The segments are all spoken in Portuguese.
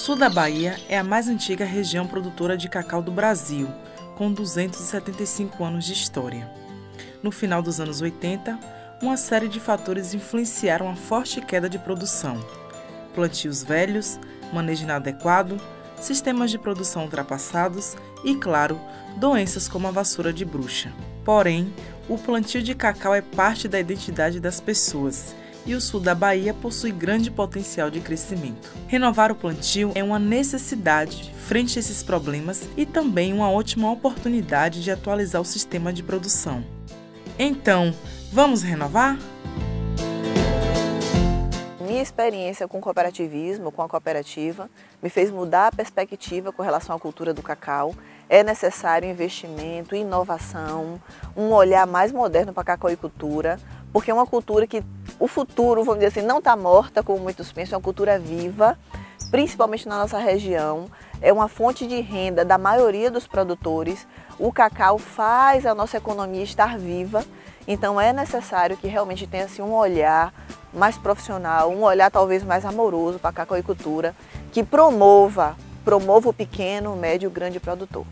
sul da Bahia é a mais antiga região produtora de cacau do Brasil, com 275 anos de história. No final dos anos 80, uma série de fatores influenciaram a forte queda de produção. Plantios velhos, manejo inadequado, sistemas de produção ultrapassados e, claro, doenças como a vassoura de bruxa. Porém, o plantio de cacau é parte da identidade das pessoas e o sul da Bahia possui grande potencial de crescimento. Renovar o plantio é uma necessidade frente a esses problemas e também uma ótima oportunidade de atualizar o sistema de produção. Então, vamos renovar? Minha experiência com cooperativismo, com a cooperativa, me fez mudar a perspectiva com relação à cultura do cacau. É necessário investimento, inovação, um olhar mais moderno para a cacauicultura, porque é uma cultura que o futuro, vamos dizer assim, não está morta, como muitos pensam, é uma cultura viva, principalmente na nossa região. É uma fonte de renda da maioria dos produtores. O cacau faz a nossa economia estar viva, então é necessário que realmente tenha assim, um olhar mais profissional, um olhar talvez mais amoroso para a cacauicultura, que promova o pequeno, médio e grande produtor.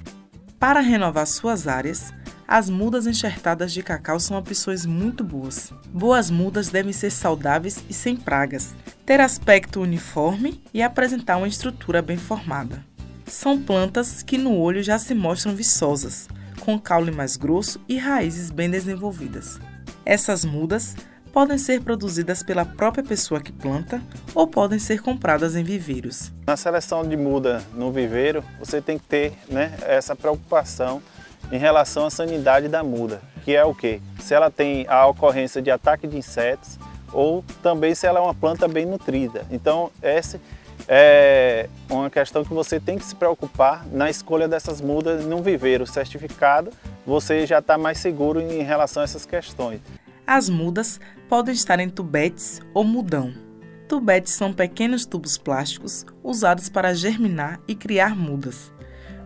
Para renovar suas áreas, as mudas enxertadas de cacau são opções muito boas. Boas mudas devem ser saudáveis e sem pragas, ter aspecto uniforme e apresentar uma estrutura bem formada. São plantas que no olho já se mostram viçosas, com caule mais grosso e raízes bem desenvolvidas. Essas mudas podem ser produzidas pela própria pessoa que planta ou podem ser compradas em viveiros. Na seleção de muda no viveiro, você tem que ter essa preocupação em relação à sanidade da muda, que é o quê? Se ela tem a ocorrência de ataque de insetos ou também se ela é uma planta bem nutrida. Então, essa é uma questão que você tem que se preocupar na escolha dessas mudas num viveiro certificado. Você já está mais seguro em relação a essas questões. As mudas podem estar em tubetes ou mudão. Tubetes são pequenos tubos plásticos usados para germinar e criar mudas.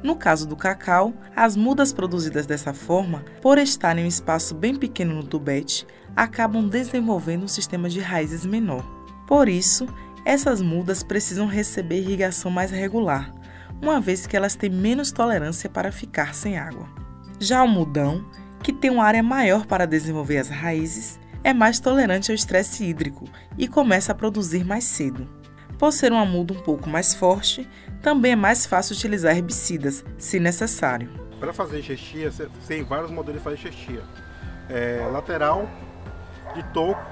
No caso do cacau, as mudas produzidas dessa forma, por estarem em um espaço bem pequeno no tubete, acabam desenvolvendo um sistema de raízes menor. Por isso, essas mudas precisam receber irrigação mais regular, uma vez que elas têm menos tolerância para ficar sem água. Já o mudão, que tem uma área maior para desenvolver as raízes, é mais tolerante ao estresse hídrico e começa a produzir mais cedo. Por ser uma muda um pouco mais forte, também é mais fácil utilizar herbicidas, se necessário. Para fazer enxertia, você tem vários modelos de fazer enxertia. Lateral, de toco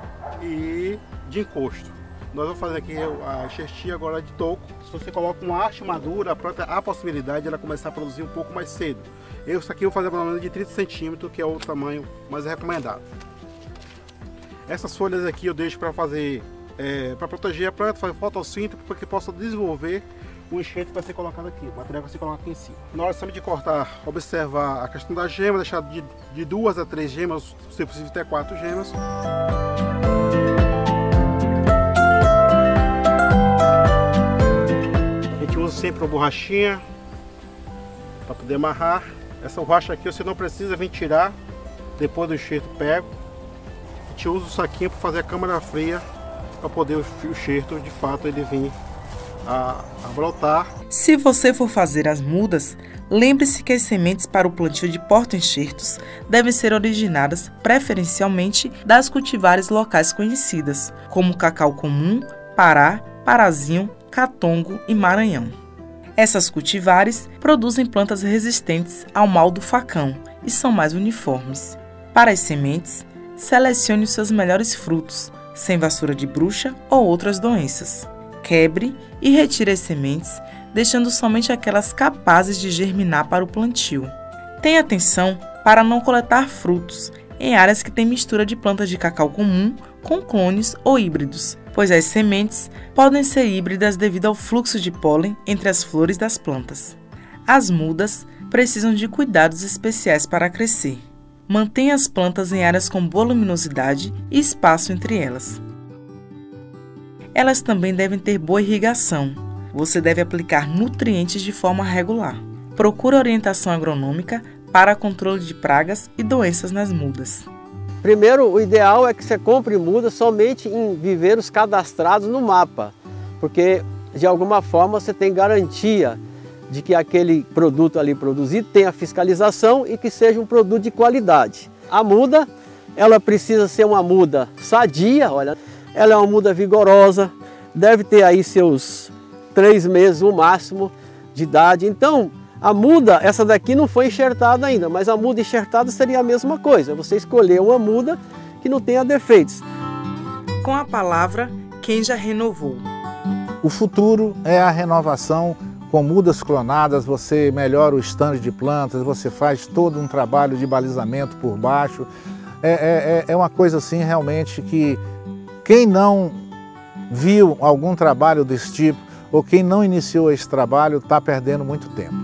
e de encosto. Nós vamos fazer aqui a enxertia agora de toco. Se você coloca uma haste madura, a planta há a possibilidade de ela começar a produzir um pouco mais cedo. Isso aqui eu vou fazer pelo menos de 30 centímetros, que é o tamanho mais recomendado. Essas folhas aqui eu deixo para fazer, para proteger a planta, fazer fotossíntese, para que possa desenvolver o enxerto que vai ser colocado aqui, o material que vai ser colocado aqui em cima. Na hora sempre de cortar, observar a questão da gema, deixar de 2 a 3 gemas, se possível até 4 gemas. A gente usa sempre uma borrachinha para poder amarrar. Essa borracha aqui você não precisa vir tirar depois do enxerto pego. A gente usa o saquinho para fazer a câmara fria para poder o enxerto de fato ele vir a brotar. Se você for fazer as mudas, lembre-se que as sementes para o plantio de porta-enxertos devem ser originadas preferencialmente das cultivares locais conhecidas, como cacau comum, Pará, Parazinho, Catongo e Maranhão. Essas cultivares produzem plantas resistentes ao mal do facão e são mais uniformes. Para as sementes, selecione os seus melhores frutos, sem vassoura de bruxa ou outras doenças. Quebre e retire as sementes, deixando somente aquelas capazes de germinar para o plantio. Tenha atenção para não coletar frutos em áreas que têm mistura de plantas de cacau comum com clones ou híbridos, pois as sementes podem ser híbridas devido ao fluxo de pólen entre as flores das plantas. As mudas precisam de cuidados especiais para crescer. Mantenha as plantas em áreas com boa luminosidade e espaço entre elas. Elas também devem ter boa irrigação. Você deve aplicar nutrientes de forma regular. Procure orientação agronômica para controle de pragas e doenças nas mudas. Primeiro, o ideal é que você compre mudas somente em viveiros cadastrados no mapa, porque de alguma forma você tem garantia de que aquele produto ali produzido tenha fiscalização e que seja um produto de qualidade. A muda, ela precisa ser uma muda sadia, olha, ela é uma muda vigorosa, deve ter aí seus 3 meses no máximo de idade. Então, a muda, essa daqui não foi enxertada ainda, mas a muda enxertada seria a mesma coisa, você escolher uma muda que não tenha defeitos. Com a palavra, quem já renovou. O futuro é a renovação com mudas clonadas, você melhora o estande de plantas, você faz todo um trabalho de balizamento por baixo. É uma coisa assim realmente que quem não viu algum trabalho desse tipo ou quem não iniciou esse trabalho está perdendo muito tempo.